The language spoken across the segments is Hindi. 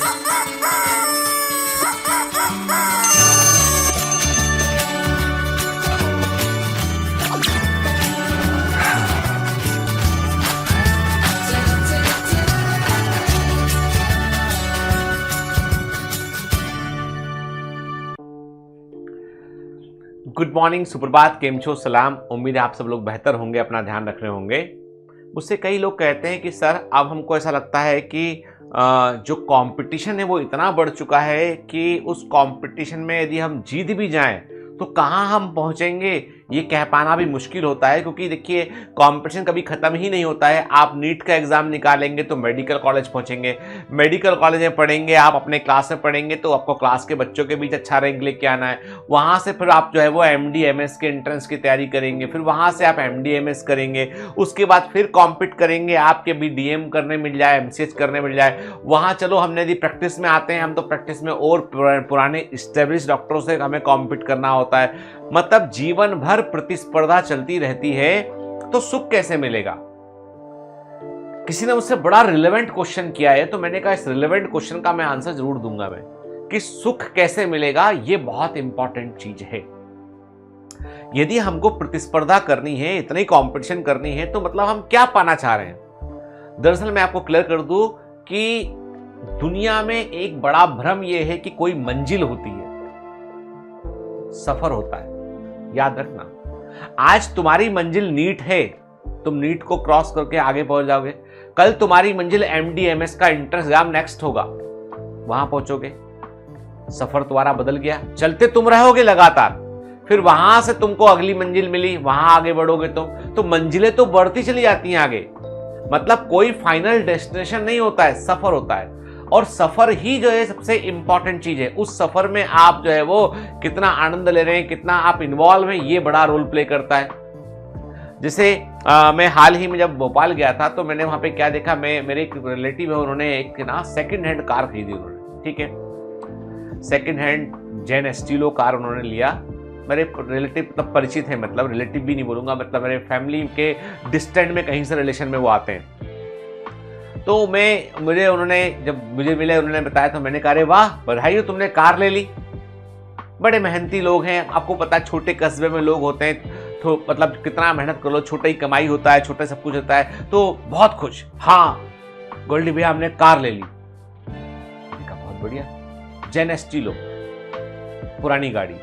गुड मॉर्निंग, सुप्रभात, केम छो, सलाम। उम्मीद है आप सब लोग बेहतर होंगे, अपना ध्यान रख रहे होंगे। मुझसे कई लोग कहते हैं कि सर अब हमको ऐसा लगता है कि जो कंपटीशन है वो इतना बढ़ चुका है कि उस कंपटीशन में यदि हम जीत भी जाएं तो कहाँ हम पहुँचेंगे ये कह पाना भी मुश्किल होता है, क्योंकि देखिए कंपटीशन कभी ख़त्म ही नहीं होता है। आप नीट का एग्ज़ाम निकालेंगे तो मेडिकल कॉलेज पहुँचेंगे, मेडिकल कॉलेज में पढ़ेंगे, आप अपने क्लास में पढ़ेंगे तो आपको क्लास के बच्चों के बीच अच्छा रैंक लेके आना है। वहाँ से फिर आप जो है वो MD MS के एंट्रेंस की तैयारी करेंगे, फिर वहाँ से आप MD MS करेंगे, उसके बाद फिर कॉम्पीट करेंगे, आपके भी DM करने मिल जाए, MCH करने मिल जाए। वहाँ चलो हमने यदि प्रैक्टिस में आते हैं हम तो प्रैक्टिस में और पुराने इस्टेब्लिश डॉक्टरों से हमें कॉम्पीट करना होता है। मतलब जीवन भर प्रतिस्पर्धा चलती रहती है, तो सुख कैसे मिलेगा? किसी ने मुझसे बड़ा रिलेवेंट क्वेश्चन किया है, तो मैंने कहा इस रिलेवेंट क्वेश्चन का मैं आंसर जरूर दूंगा मैं, कि सुख कैसे मिलेगा। ये बहुत इंपॉर्टेंट चीज है। यदि हमको प्रतिस्पर्धा करनी है, इतनी कंपटीशन करनी है, तो मतलब हम क्या पाना चाह रहे हैं? दरअसल मैं आपको क्लियर कर दूं कि दुनिया में एक बड़ा भ्रम यह है कि कोई मंजिल होती है, सफर होता है। याद रखना, आज तुम्हारी मंजिल नीट है, तुम नीट को क्रॉस करके आगे पहुंच जाओगे। कल तुम्हारी मंजिल MD MS का एंट्रेंस एग्जाम नेक्स्ट होगा, वहां पहुंचोगे। सफर तुम्हारा बदल गया, चलते तुम रहोगे लगातार, फिर वहां से तुमको अगली मंजिल मिली, वहां आगे बढ़ोगे तो मंजिलें तो बढ़ती चली जाती हैं आगे। मतलब कोई फाइनल डेस्टिनेशन नहीं होता है, सफर होता है। और सफर ही जो है सबसे इंपॉर्टेंट चीज है। उस सफर में आप जो है वो कितना आनंद ले रहे हैं, कितना आप इन्वॉल्व हैं, ये बड़ा रोल प्ले करता है। जैसे मैं हाल ही में जब भोपाल गया था तो मैंने वहां पे क्या देखा, मेरे एक रिलेटिव है, उन्होंने एक ना सेकंड हैंड कार खरीदी उन्होंने, ठीक है, सेकंड हैंड जेन एस्टीलो कार उन्होंने लिया। मेरे रिलेटिव तब परिचित है, मतलब रिलेटिव भी नहीं बोलूंगा, मतलब मेरे फैमिली के डिस्टेंट में कहीं से रिलेशन में वो आते हैं। तो उन्होंने जब मुझे मिले, उन्होंने बताया तो मैंने कहा, अरे वाह बधाई हो, तुमने कार ले ली। बड़े मेहनती लोग हैं, आपको पता है छोटे कस्बे में लोग होते हैं तो मतलब कितना मेहनत कर लो, छोटा ही कमाई होता है, छोटा सब कुछ होता है, तो बहुत खुश। हाँ गोल्डी भैया हमने कार ले ली। बहुत बढ़िया, जेन एस्टीलो, पुरानी गाड़ी,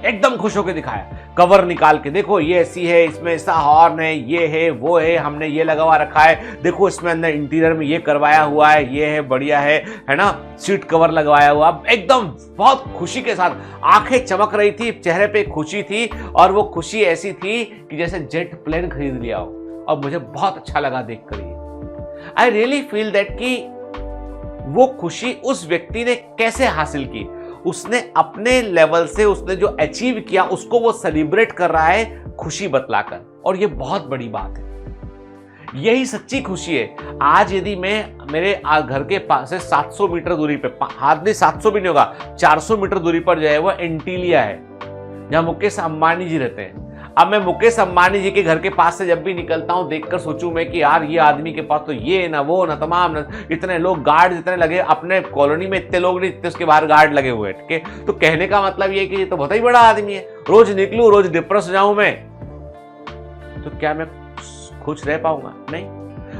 एकदम खुश होकर दिखाया, कवर निकाल के, देखो ये ऐसी है, इसमें ऐसा हॉर्न है, ये है वो है, हमने ये लगा रखा है, देखो इसमें अंदर इंटीरियर में ये करवाया हुआ है, ये है बढ़िया है ना, सीट कवर लगवाया हुआ। एकदम बहुत खुशी के साथ, आंखें चमक रही थी, चेहरे पे खुशी थी, और वो खुशी ऐसी थी कि जैसे जेट प्लेन खरीद लिया हो। और मुझे बहुत अच्छा लगा देखकर ये। आई रियली फील दैट कि वो खुशी उस व्यक्ति ने कैसे हासिल की। उसने अपने लेवल से उसने जो अचीव किया उसको वो सेलिब्रेट कर रहा है खुशी बतलाकर, और ये बहुत बड़ी बात है। यही सच्ची खुशी है। आज यदि मैं मेरे घर के पास से 700 मीटर दूरी पे, हार्डली 700 भी नहीं होगा, 400 मीटर दूरी पर जो है वो एंटीलिया है, जहां मुकेश अंबानी जी रहते हैं। अब मैं मुकेश अंबानी जी के घर के पास से जब भी निकलता हूं, देखकर सोचूं मैं कि यार ये आदमी के पास तो ये ना वो ना तमाम ना, इतने लोग गार्ड इतने लगे, अपने कॉलोनी में इतने लोग नहीं, इतने उसके बाहर गार्ड लगे हुए, ठीक है। तो कहने का मतलब ये कि ये तो बहुत ही बड़ा आदमी है। रोज निकलूं, रोज डिप्रेस जाऊं मैं, तो क्या मैं खुश रह पाऊंगा? नहीं।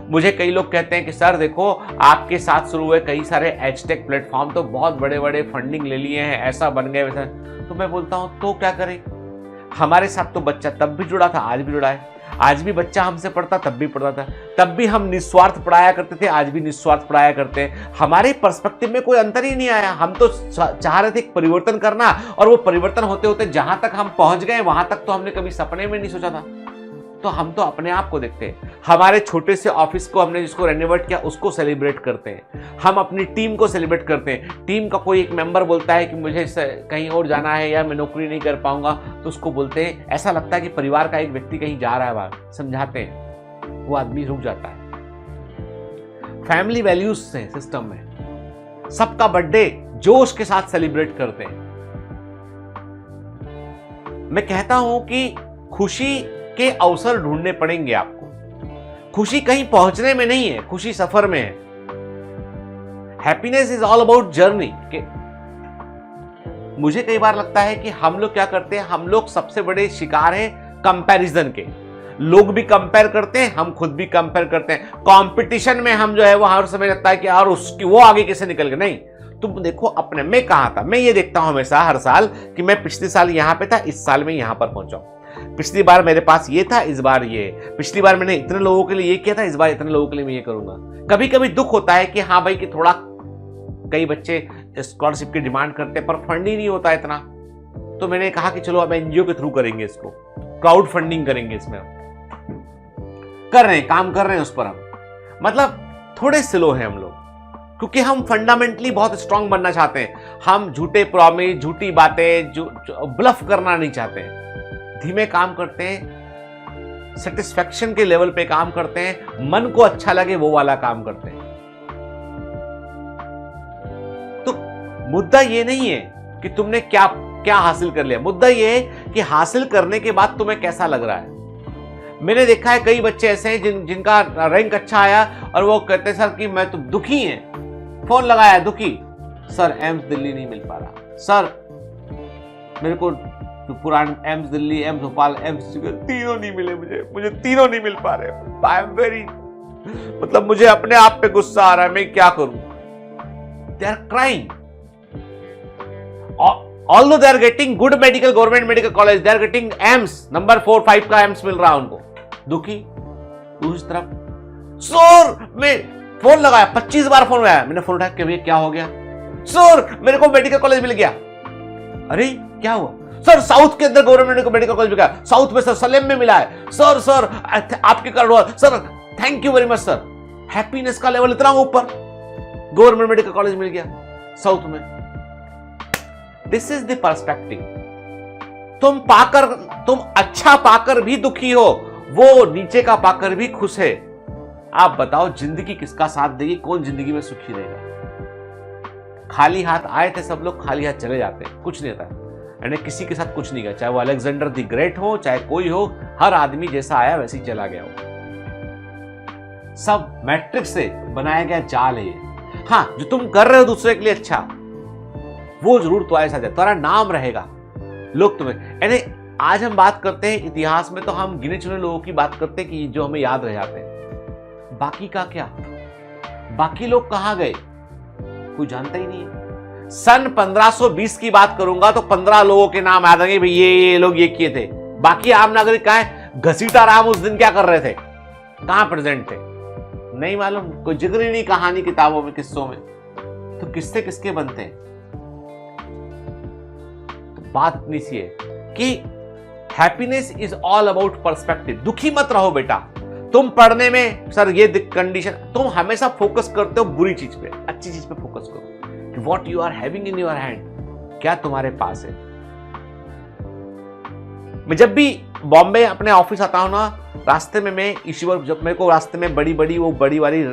मुझे कई लोग कहते हैं कि सर देखो आपके साथ शुरू हुए कई सारे एचटेक प्लेटफॉर्म तो बहुत बड़े बड़े फंडिंग ले लिए हैं, ऐसा बन गए वैसा। तो मैं बोलता हूं तो क्या करें, हमारे साथ तो बच्चा तब भी जुड़ा था, आज भी जुड़ा है। आज भी बच्चा हमसे पढ़ता, तब भी पढ़ता था, तब भी हम निस्वार्थ पढ़ाया करते थे, आज भी निस्वार्थ पढ़ाया करते हैं। हमारे पर्सपेक्टिव में कोई अंतर ही नहीं आया। हम तो चाह रहे थे परिवर्तन करना, और वो परिवर्तन होते होते जहां तक हम पहुंच गए वहां तक तो हमने कभी सपने में नहीं सोचा था। तो हम तो अपने आप को देखते हैं, हमारे छोटे से ऑफिस को हमने जिसको रेनोवेट किया उसको सेलिब्रेट करते हैं, हम अपनी टीम को सेलिब्रेट करते हैं। टीम का कोई एक मेंबर बोलता है कि मुझे कहीं और जाना है या मैं नौकरी नहीं कर पाऊंगा, तो उसको बोलते हैं, ऐसा लगता है कि परिवार का एक व्यक्ति कहीं जा रहा है बाहर, समझाते हैं, वो आदमी रुक जाता है। फैमिली वैल्यूज से सिस्टम में सबका बर्थडे जोश के साथ सेलिब्रेट करते हैं। मैं कहता हूं कि खुशी के अवसर ढूंढने पड़ेंगे आपको। खुशी कहीं पहुंचने में नहीं है, खुशी सफर में है। Happiness is all about journey. मुझे कई बार लगता है कि हम लोग क्या करते हैं, हम लोग सबसे बड़े शिकार हैं कंपैरिजन के। लोग भी कंपेयर करते हैं, हम खुद भी कंपेयर करते हैं। कंपटीशन में हम जो है वो हर समय लगता है कि यार उसकी वो आगे कैसे निकल गए। नहीं, तुम देखो अपने, मैं कहाँ था। मैं ये देखता हूं हमेशा हर साल कि मैं पिछले साल यहां पे था, इस साल में यहां पर पहुंचा हूं। पिछली बार मेरे पास ये था, इस बार ये। पिछली बार मैंने इतने लोगों के लिए ये किया था, इस बार इतने लोगों के लिए मैं ये करूंगा। कभी कभी दुख होता है कि हाँ भाई कि थोड़ा कई बच्चे स्कॉलरशिप की डिमांड करते हैं पर फंड ही नहीं होता इतना। तो मैंने कहा कि चलो अब एनजीओ के थ्रू करेंगे इसको, क्राउड फंडिंग करेंगे। इसमें कर रहे हैं, काम कर रहे हैं उस पर हम। मतलब थोड़े स्लो हैं हम लोग, क्योंकि हम फंडामेंटली बहुत स्ट्रांग बनना चाहते हैं। हम झूठे प्रॉमिस, झूठी बातें, ब्लफ करना नहीं चाहते हैं। धीमे काम करते हैं, सेटिस्फेक्शन के लेवल पे काम करते हैं, मन को अच्छा लगे वो वाला काम करते हैं। तो मुद्दा ये नहीं है कि तुमने क्या क्या हासिल कर लिया, मुद्दा ये है कि हासिल करने के बाद तुम्हें कैसा लग रहा है। मैंने देखा है कई बच्चे ऐसे हैं जिनका रैंक अच्छा आया और वो कहते हैं सर कि मैं तो दुखी हैं। फोन लगाया दुखी, सर एम्स दिल्ली नहीं मिल पा रहा, सर मेरे को पुराना AIIMS Delhi, AIIMS Bhopal, AIIMS तीनों नहीं मिले, मुझे तीनों नहीं मिल पा रहे। आई एम वेरी, मतलब मुझे अपने आप पे गुस्सा आ रहा है, मैं क्या करूं। They are crying. Although they are getting good medical, government medical college, they are getting AIIMS number 4, 5 का AIIMS मिल रहा है उनको, दुखी। दूसरी तरफ सर मैं फोन लगाया, 25 बार फोन लगाया, मैंने फोन उठाया, भैया क्या हो गया? सर मेरे को मेडिकल कॉलेज मिल गया। अरे क्या हुआ? सर साउथ के अंदर गवर्नमेंट को मेडिकल कॉलेज मिल गया, साउथ में सर सलेम में मिला है। सर आपके कारण हुआ sir, thank you very much sir. Happiness का लेवल इतना ऊपर, गवर्नमेंट मेडिकल कॉलेज मिल गया साउथ में। This is the perspective. तुम अच्छा पाकर भी दुखी हो, वो नीचे का पाकर भी खुश है। आप बताओ जिंदगी किसका साथ देगी, कौन जिंदगी में सुखी रहेगा? खाली हाथ आए थे सब लोग, खाली हाथ चले जाते हैं, कुछ नहीं होता। मैंने किसी के साथ कुछ नहीं किया, चाहे वो अलेक्जेंडर द ग्रेट हो, चाहे कोई हो, हर आदमी जैसा आया वैसे ही चला गया हो। सब मैट्रिक्स से बनाया गया जाल है ये। हाँ, जो तुम कर रहे हो दूसरे के लिए अच्छा, वो जरूर तुम्हारे साथ है, तुम्हारा नाम रहेगा, लोग तुम्हें। यानी आज हम बात करते हैं इतिहास में, तो हम गिने चुने लोगों की बात करते हैं कि जो हमें याद रह जाते हैं। बाकी का क्या? बाकी लोग कहां गए, कोई जानता ही नहीं है। सन 1520 की बात करूंगा तो 15 लोगों के नाम याद आएंगे, भाई ये लोग ये किए थे। बाकी आम नागरिक कहां है? घसीटा राम उस दिन क्या कर रहे थे, कहां प्रेजेंट थे, नहीं मालूम, कोई जिक्र ही नहीं कहानी किताबों में, किस्सों में। तो किस्से किसके बनते हैं? बात इतनी सी है कि happiness is all about perspective. दुखी मत रहो बेटा। तुम पढ़ने में सर ये कंडीशन, तुम हमेशा फोकस करते हो बुरी चीज पे, अच्छी चीज पे फोकस करो कि what you are having in your hand, क्या तुम्हारे पास है। मैं जब भी बॉम्बे अपने ऑफिस आता हूं ना, रास्ते में मैं ईश्वर, जब मेरे को रास्ते में बड़ी वाली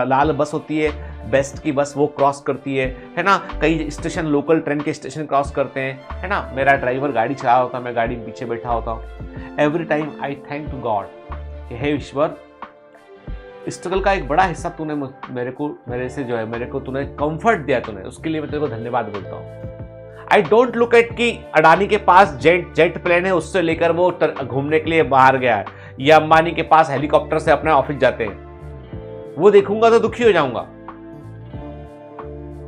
लाल बस होती है, बेस्ट की बस, वो क्रॉस करती है ना। कई स्टेशन, लोकल ट्रेन के स्टेशन क्रॉस करते हैं, है ना। मेरा ड्राइवर गाड़ी चला होता है, मैं गाड़ी पीछे बैठा होता हूँ। Every time I thank to God कि हे ईश्वर, स्ट्रगल का एक बड़ा हिस्सा तूने मेरे से जो है, मेरे को तूने कंफर्ट दिया, तूने, उसके लिए मैं तेरे को धन्यवाद बोलता हूँ। आई डोंट लुक एट कि अडानी के पास जेट प्लेन है, उससे लेकर वो घूमने के लिए बाहर गया है, या अंबानी के पास हेलीकॉप्टर से अपने ऑफिस जाते हैं, वो देखूंगा तो दुखी हो जाऊंगा।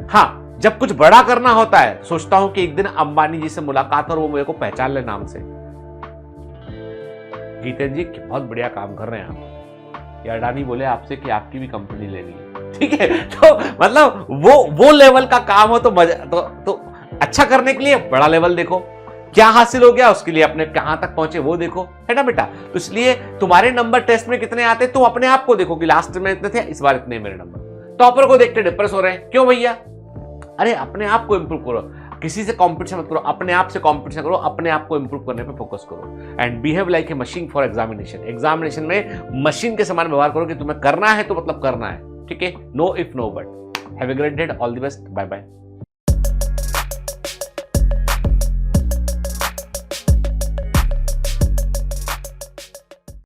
हाँ, जब कुछ बड़ा करना होता है सोचता हूं कि एक दिन अंबानी जी से मुलाकात और वो मेरे को पहचान ले नाम से, गीतेंद्र जी बहुत बढ़िया काम कर रहे हैं आप, या अडानी बोले आपसे कि आपकी भी कंपनी लेनी है, ठीक है। तो मतलब वो लेवल का काम हो तो मजा, तो अच्छा करने के लिए बड़ा लेवल देखो, क्या हासिल हो गया उसके लिए अपने कहां तक पहुंचे वो देखो, है ना बेटा। तो इसलिए तुम्हारे नंबर टेस्ट में कितने आते, तुम अपने आप को देखो कि लास्ट में इतने थे, इस बार इतने मेरे नंबर। टॉपर को देखते डिप्रेस हो रहे हैं, क्यों भैया? अरे अपने आप को इंप्रूव करो, किसी से कंपटीशन मत करो, अपने आप से कंपटीशन करो, अपने आप को इंप्रूव करने पे फोकस करो। And behave like a machine for examination में मशीन के समान व्यवहार करो कि तुम्हें करना है तो मतलब करना है, ठीक है। No if no but. Have a great day, all the best, bye bye.